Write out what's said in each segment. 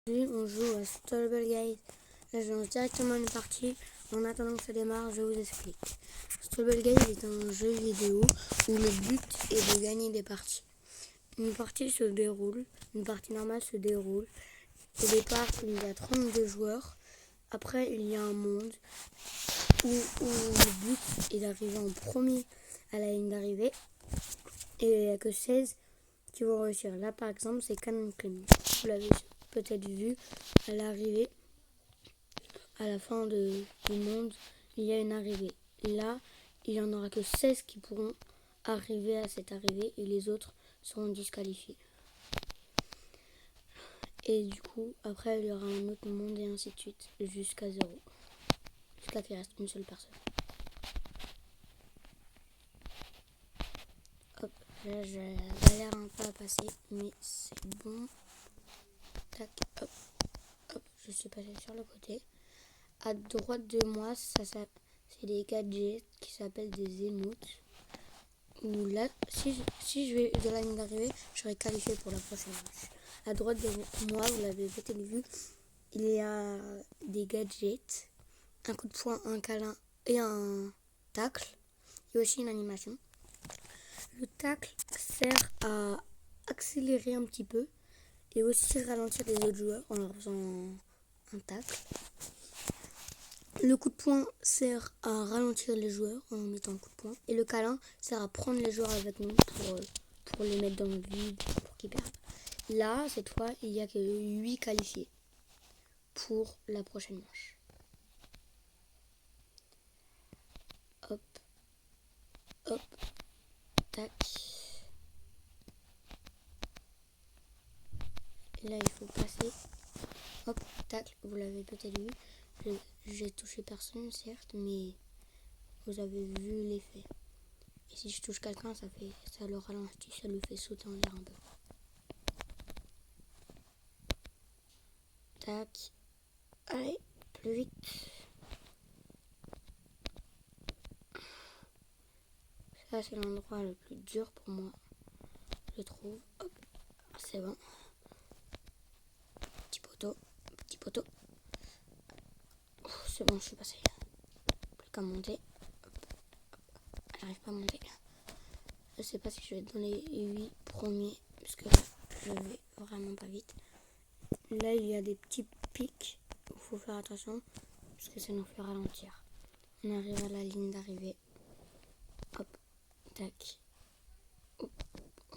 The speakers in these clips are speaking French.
Aujourd'hui, on joue à Stumble Guys. Là, je lance directement une partie. En attendant que ça démarre, je vous explique. Stumble Guys est un jeu vidéo où le but est de gagner des parties. Une partie normale se déroule. Au départ, il y a 32 joueurs. Après, il y a un monde où le but est d'arriver en premier à la ligne d'arrivée. Et il n'y a que 16 qui vont réussir. Là, par exemple, c'est Canon Clean. Vous l'avez peut-être vu à l'arrivée, à la fin du monde, il y a une arrivée. Là, il n'y en aura que 16 qui pourront arriver à cette arrivée et les autres seront disqualifiés. Et du coup, après, il y aura un autre monde et ainsi de suite, jusqu'à 0. Jusqu'à qu'il reste une seule personne. Hop, là, j'ai galère un peu à passer, mais c'est bon. Tac, hop, hop, je suis passé sur le côté. À droite de moi, c'est des gadgets qui s'appellent des émoutes. Où là, si je vais de la ligne d'arrivée, je serai qualifié pour la prochaine manche. À droite de moi, vous l'avez peut-être vu, il y a des gadgets, un coup de poing, un câlin et un tacle. Il y a aussi une animation. Le tacle sert à accélérer un petit peu et aussi ralentir les autres joueurs en leur faisant un tacle. Le coup de poing sert à ralentir les joueurs en mettant un coup de poing. Et le câlin sert à prendre les joueurs avec nous pour les mettre dans le vide, pour qu'ils perdent. Là, cette fois, il n'y a que 8 qualifiés pour la prochaine manche. Hop, hop, tac. Et là, il faut passer. Hop, tac, vous l'avez peut-être vu. J'ai touché personne, certes, mais vous avez vu l'effet. Et si je touche quelqu'un, ça le ralentit, ça le fait sauter en l'air un peu. Tac. Allez, plus vite. Ça, c'est l'endroit le plus dur pour moi, je trouve. Hop, c'est bon. Petit poteau, petit poteau. C'est bon, je suis passé. Plus qu'à monter. J'arrive pas à monter. Je sais pas si je vais être dans les 8 premiers, parce que là, je vais vraiment pas vite. Là, il y a des petits pics. Il faut faire attention, parce que ça nous fait ralentir. On arrive à la ligne d'arrivée. Hop, tac. Hop.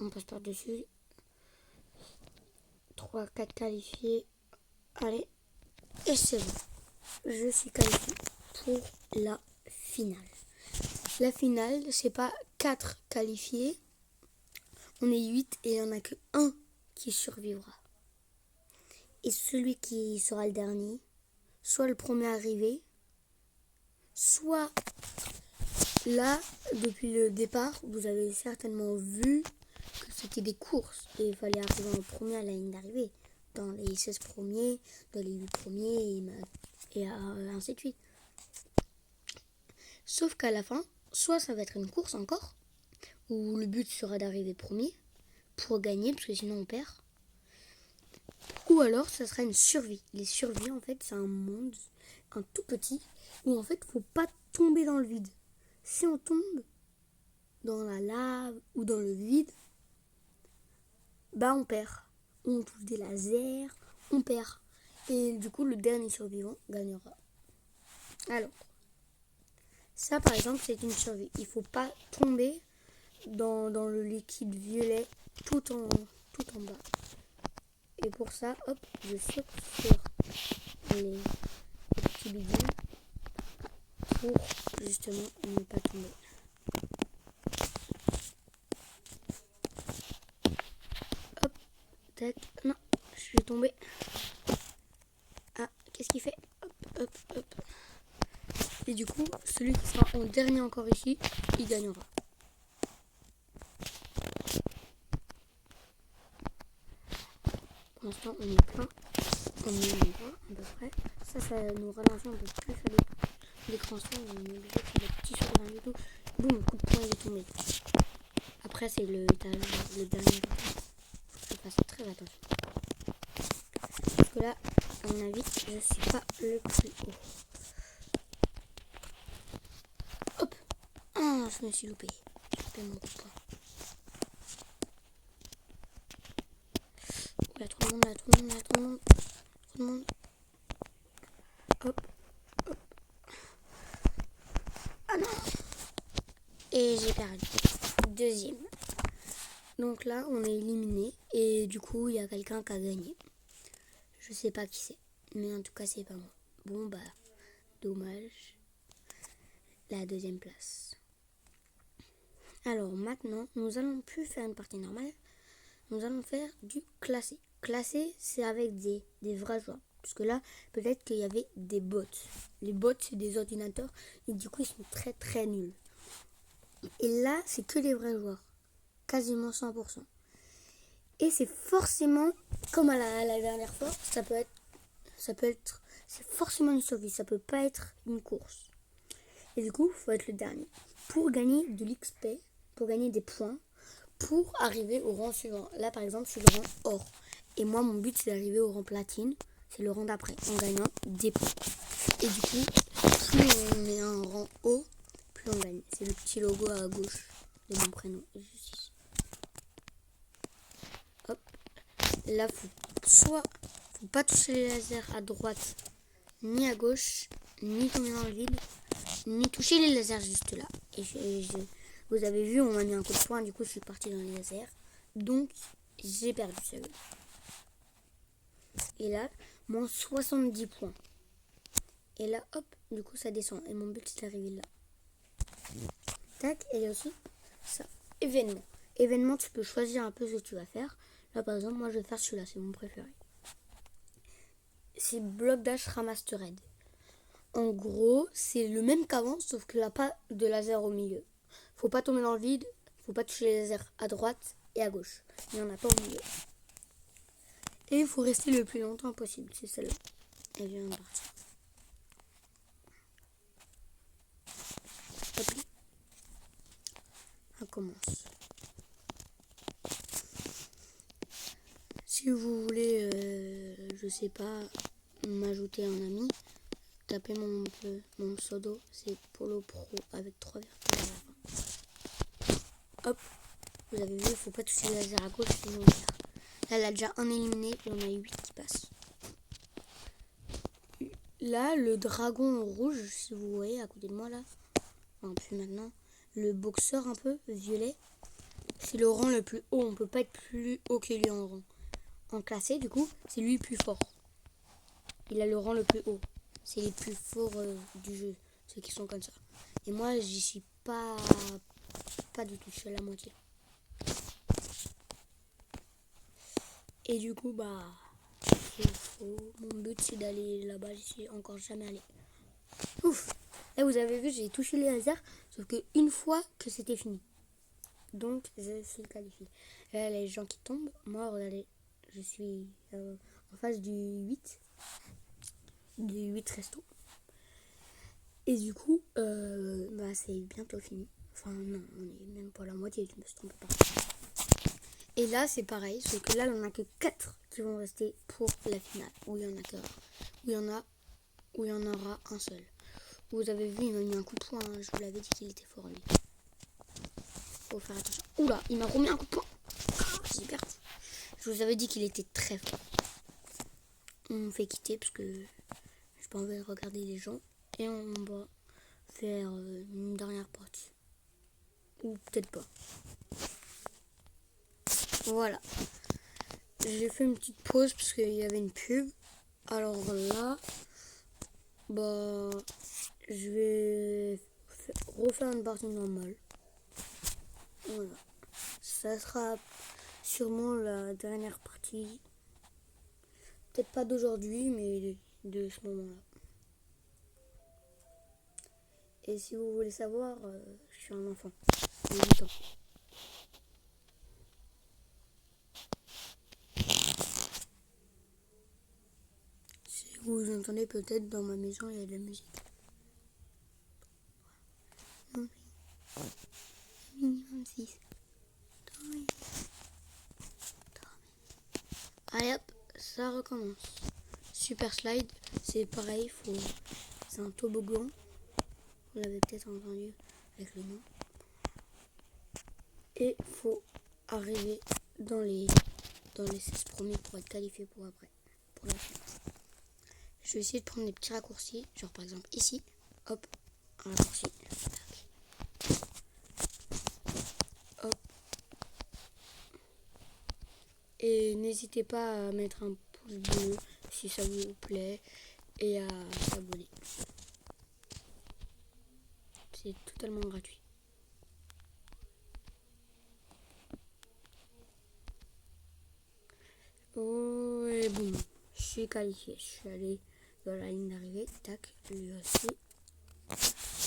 On passe par-dessus. 3, 4 qualifiés. Allez, et c'est bon. Je suis qualifié pour la finale. La finale, c'est pas 4 qualifiés. On est 8 et il n'y en a que 1 qui survivra. Et celui qui sera le dernier, soit le premier arrivé, soit là, depuis le départ, vous avez certainement vu que c'était des courses. Et il fallait arriver en premier à la ligne d'arrivée. Dans les 16 premiers, dans les 8 premiers, et ainsi de suite. Sauf qu'à la fin, soit ça va être une course encore, où le but sera d'arriver premier pour gagner, parce que sinon on perd. Ou alors ça sera une survie. Les survies, en fait, c'est un monde, un tout petit, où en fait, faut pas tomber dans le vide. Si on tombe dans la lave ou dans le vide, bah on perd. On touche des lasers, on perd. Et du coup, le dernier survivant gagnera. Alors, ça par exemple, c'est une survie. Il faut pas tomber dans le liquide violet tout en bas. Et pour ça, hop, je saute sur les petits bidons pour justement ne pas tomber. Hop, tac, non, je suis tombé. Ah, qu'est-ce qu'il fait? Hop, hop, hop. Et du coup, celui qui sera en dernier encore ici, il gagnera. Pour l'instant, on est plein. On est en bas, à peu près. Ça nous ralentit un peu plus à l'écran sombre. On est obligé de faire des petits sauts dans le tout. Boum, coup de poing, il est tombé. Après, c'est le dernier. Je fasse très attention. Parce que que là, à mon avis, je suis pas le plus haut. Hop. Ah, je me suis loupé. J'ai loupé mon coup de poing. Là, tout le monde, là, tout le monde, là, tout le monde. Tout le monde. Hop. Hop. Ah non. Et j'ai perdu. Deuxième. Donc là, on est éliminé. Et du coup, il y a quelqu'un qui a gagné. Je sais pas qui c'est. Mais en tout cas, c'est pas moi. Bon, bah, dommage. La deuxième place. Alors maintenant, nous allons plus faire une partie normale. Nous allons faire du classé. Classé, c'est avec des vrais joueurs. Parce que là, peut-être qu'il y avait des bots. Les bots, c'est des ordinateurs. Et du coup, ils sont très très nuls. Et là, c'est que les vrais joueurs. Quasiment 100%. Et c'est forcément, comme à la dernière fois, ça peut être, c'est forcément une survie. Ça peut pas être une course. Et du coup, il faut être le dernier. Pour gagner de l'XP, pour gagner des points, pour arriver au rang suivant. Là, par exemple, c'est le rang or. Et moi, mon but, c'est d'arriver au rang platine. C'est le rang d'après, en gagnant des points. Et du coup, plus on est un rang haut, plus on gagne. C'est le petit logo à gauche de mon prénom. Juste ici. Hop. Là, faut pas toucher les lasers à droite, ni à gauche, ni tomber dans le vide, ni toucher les lasers juste là. Et vous avez vu, on m'a mis un coup de poing, du coup, je suis partie dans les lasers. Donc, j'ai perdu celle-là. Et là, moins 70 points. Et là, hop, du coup, ça descend. Et mon but, c'est d'arriver là. Tac, et là aussi, ça. Événement. Événement, tu peux choisir un peu ce que tu vas faire. Là, par exemple, moi, je vais faire celui-là, c'est mon préféré. C'est Block Dash Remastered. En gros, c'est le même qu'avant, sauf qu'il n'y a pas de laser au milieu. Faut pas tomber dans le vide, faut pas toucher les lasers à droite et à gauche. Il n'y en a pas au milieu. Et il faut rester le plus longtemps possible, c'est celle-là. Elle vient de partir. Hop. On commence. Si vous voulez, je sais pas, m'ajouter un ami, tapez mon pseudo, c'est Polo Pro avec 3 virgules à la fin. Hop, vous avez vu, il faut pas toucher le laser à gauche, sinon on perd. Là, elle a déjà un éliminé et on a 8 qui passent. Là, le dragon rouge, si vous voyez à côté de moi là, enfin plus maintenant, le boxeur un peu violet, c'est le rang le plus haut. On peut pas être plus haut que lui en rang. En classé, du coup, c'est lui le plus fort. Il a le rang le plus haut. C'est les plus forts du jeu, ceux qui sont comme ça. Et moi, j'y suis pas du tout, je suis à la moitié. Et du coup, bah, mon but c'est d'aller là-bas, j'y suis encore jamais allé. Ouf. Là, vous avez vu, j'ai touché les lasers, sauf que une fois que c'était fini. Donc, je suis qualifié. Là, les gens qui tombent, moi, regardez, je suis en face du 8 resto. Et du coup, bah, c'est bientôt fini. Enfin, non, on est même pas à la moitié, je me suis trompée pas. Et là, c'est pareil, sauf que là, il n'y en a que 4 qui vont rester pour la finale. Où il y en aura un seul. Vous avez vu, il m'a mis un coup de poing, hein, je vous l'avais dit qu'il était fort, lui. Faut faire attention. Oula, il m'a remis un coup de poing. Ah, j'ai perdu. Je vous avais dit qu'il était très fort. On me fait quitter parce que j'ai pas envie de regarder les gens. Et on va faire une dernière partie. Ou peut-être pas. Voilà. J'ai fait une petite pause parce qu'il y avait une pub. Alors là, bah, je vais refaire une partie normale. Voilà. Ça sera sûrement la dernière partie. Peut-être pas d'aujourd'hui, mais de ce moment-là. Et si vous voulez savoir, je suis un enfant. J'ai 8 ans. Si vous entendez peut-être dans ma maison, il y a de la musique. Allez hop, ça recommence. super slide, c'est pareil, c'est un toboggan. Vous l'avez peut-être entendu avec le nom. Et faut arriver dans les 16 premiers pour être qualifié pour après, pour la fin. Je vais essayer de prendre des petits raccourcis, genre par exemple ici, hop, un raccourci, hop. Et n'hésitez pas à mettre un pouce bleu si ça vous plaît et à s'abonner. C'est totalement gratuit. Oh, et boum, je suis qualifié. Je suis allé dans la ligne d'arrivée. Tac, lui aussi.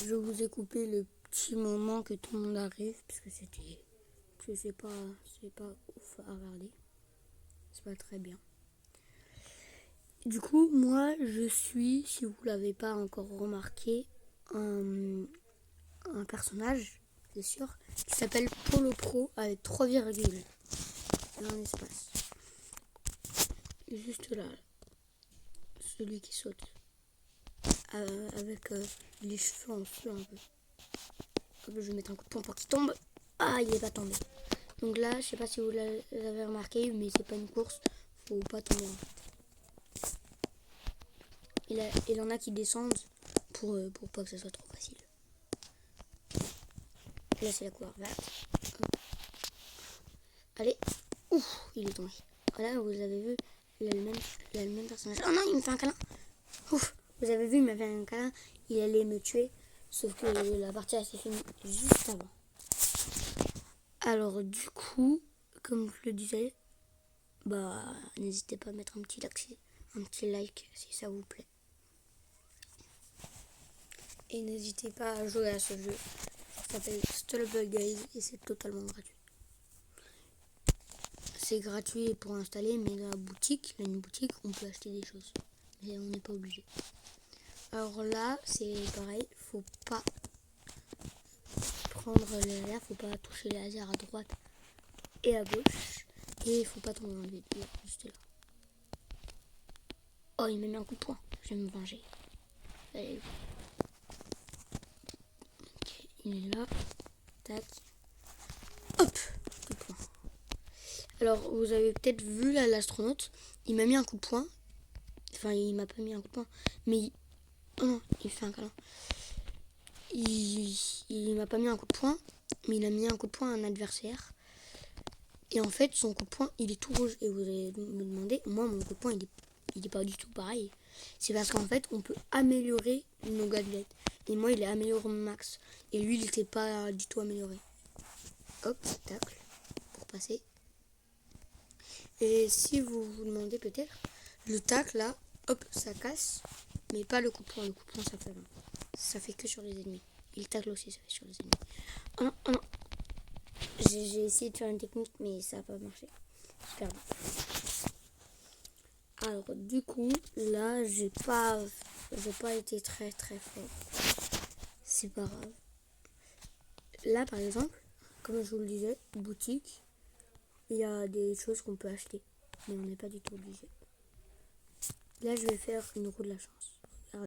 Je vous ai coupé le petit moment que tout le monde arrive parce que c'était, c'est pas ouf à regarder. C'est pas très bien. Du coup, moi, je suis, si vous l'avez pas encore remarqué, un personnage, c'est sûr, qui s'appelle Polo Pro avec 3 virgules et un espace. Juste là, celui qui saute avec les cheveux en feu un peu. Hop, je vais mettre un coup de poing pour qu'il tombe. Ah, il est pas tombé. Donc là, je sais pas si vous l'avez remarqué, mais c'est pas une course, faut pas tomber en fait. Il en a qui descendent pour pas que ça soit trop facile. Là, c'est la couleur verte. Hop. Allez, ouf, il est tombé. Voilà, vous avez vu, il a le même personnage. Oh non, il me fait un câlin. Ouf, vous avez vu, il m'a fait un câlin. Il allait me tuer, sauf que la partie a s'est finie juste avant. Alors du coup, comme je le disais, bah n'hésitez pas à mettre un petit like si ça vous plaît. Et n'hésitez pas à jouer à ce jeu. Ça s'appelle Stallable Guys et c'est totalement gratuit. C'est gratuit pour installer, mais dans la boutique, une boutique, on peut acheter des choses. Mais on n'est pas obligé. Alors là, c'est pareil, faut pas prendre le laser, faut pas toucher le laser à droite et à gauche. Et il faut pas tomber dans le vide, juste là. Oh, il m'a mis un coup de poing, je vais me venger. Allez. Ok, il est là. Tac. Hop, coup de poing. Alors, vous avez peut-être vu là l'astronaute, il m'a mis un coup de poing. Enfin, il m'a pas mis un coup de poing, mais oh non, il fait un câlin. Il m'a pas mis un coup de poing, mais il a mis un coup de poing à un adversaire. Et en fait, son coup de poing, il est tout rouge. Et vous allez me demander, moi, mon coup de poing, il est pas du tout pareil. C'est parce qu'en fait, on peut améliorer nos gadgets. Et moi, il est amélioré au max. Et lui, il était pas du tout amélioré. Hop, tacle, pour passer. Et si vous vous demandez peut-être, le tacle là, hop, ça casse. Mais pas le coup de poing. Le coup de poing, ça fait rien. Ça fait que sur les ennemis. Et le tacle aussi, ça fait sur les ennemis. Oh non, oh non. J'ai essayé de faire une technique, mais ça n'a pas marché. Super bien. Alors, du coup, là, j'ai pas été très très fort. C'est pas grave. Là, par exemple, comme je vous le disais, boutique, il y a des choses qu'on peut acheter. Mais on n'est pas du tout obligé. Là, je vais faire une roue de la chance.